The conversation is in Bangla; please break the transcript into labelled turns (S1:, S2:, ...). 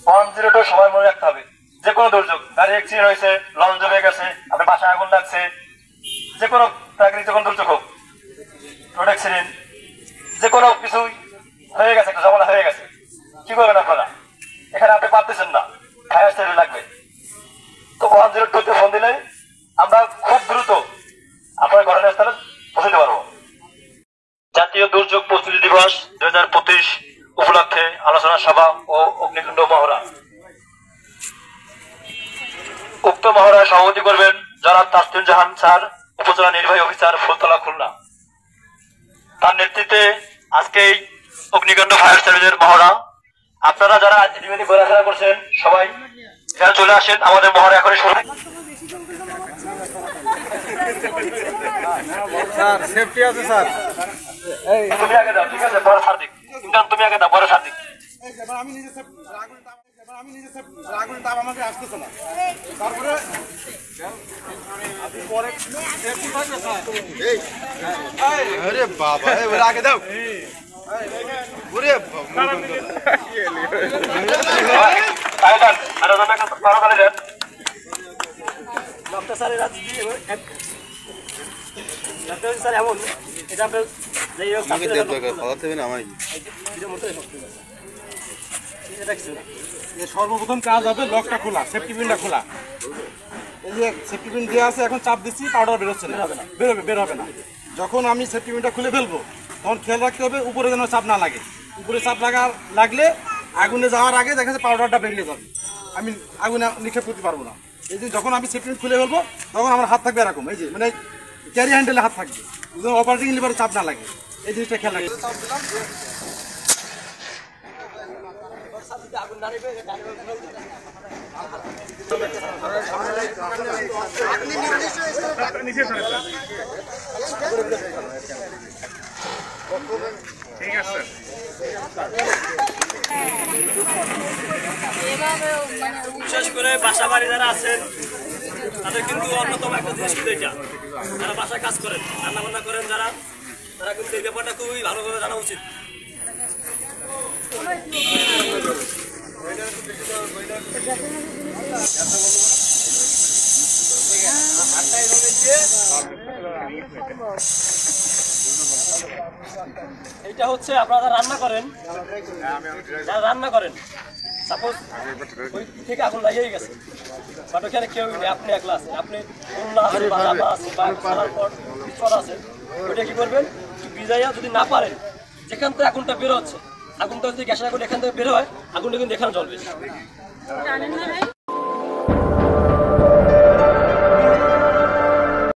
S1: 102 সবাই মনে রাখতে হবে। যে কোনো দুর্যোগ, গাড়ি অ্যাক্সিডেন্ট হয়েছে, লঞ্চ জ্বলে গেছে, আপনার বাসায় আগুন লাগছে, যে কোনো প্রাকৃতিক যখন দুর্যোগ হোক, রোড অ্যাক্সিডেন্ট, যে কোনো কিছু হয়ে গেছে, একটা ঝামেলা হয়ে গেছে, কি করবেন আপনারা? এখানে আপনি পারতেছেন না, ফায়ার সার্ভিস লাগবে। তো 102 ফোন দিলে আমরা খুব দ্রুত আপনার ঘটনাস্থলে পৌঁছতে পারবো। জাতীয় দুর্যোগ প্রস্তুতি দিবস 2025 উপলক্ষে আলোচনা সভা ও অগ্নিকুণ্ড মহড়া। উক্ত মহড়ায় সভাপতি করবেন জনাব তাসলিম জাহান স্যার, উপজেলা নির্বাহী অফিসার, ফুলতলা, খুলনা। তার নেতৃত্বে আজকে এই অগ্নিকাণ্ড ফায়ার সার্ভিসের মহড়া। আপনারা যারা ইতিমধ্যে ঘোরাফেরা করছেন সবাই এখানে চলে আসেন, আমাদের মহড়া এখনই শুরু।
S2: স্যার সেফটি আছে স্যার।
S1: তুমি আগে দাও, ঠিক আছে? বড় সার্দিক, তুমি আগে দাও, বড় সার্দিক।
S2: আমি নিজে আগুন তাপ আমাকে আসতেছে না, তারপরে আরে বাবা আগে দাও। সর্বপ্রথম কাজ হবে লকটা খোলা, সেফটি পিনটা খোলা। এই যে সেফটি পিন দেওয়া আছে, এখন চাপ দিচ্ছি, পাউডার বেরোচ্ছে না, বের হবে না। যখন আমি সেফটি পিনটা খুলে ফেলবো তখন খেয়াল রাখতে হবে উপরে যেন চাপ না লাগে। উপরে চাপ লাগলে আগুনে যাওয়ার আগে দেখা যাচ্ছে পাউডারটা বেরিয়ে যাবে, আমি আগুনে নিক্ষেপ করতে পারবো না। এই যে যখন আমি সেফটি পিন খুলে ফেলবো তখন আমার হাত থাকবে এরকম, এই যে মানে ক্যারি হ্যান্ডেলে হাত থাকবে, অপারেটিং লিভারে চাপ না লাগে, এই জিনিসটা খেয়াল রাখবে।
S1: বিশেষ করে বাসা বাড়ি যারা আছেন তাদের কিন্তু অন্যতম একটা জিনিস কিন্তু এটা, যারা বাসায় কাজ করেন, রান্না বান্না করেন যারা, তারা কিন্তু এই ব্যাপারটা খুবই ভালোভাবে জানা উচিত। এটা হচ্ছে আপনারা রান্না করেন, যারা রান্না করেন সাপোজ ওই থেকে আগুন লাগিয়ে গেছে, বাট ওখানে কেউ নেই, আপনি একলা আছেন, আপনি আছেন বা জামা আছে বা খাওয়ার পর বিছানা আছে, ওইটা কি করবেন? ভিজাইয়া যদি না পারেন, যেখান থেকে আগুনটা বের হচ্ছে, আগুনটা যদি গ্যাসের আগুন এখান থেকে বের হয়, আগুনটা কিন্তু এখানে জ্বলবে।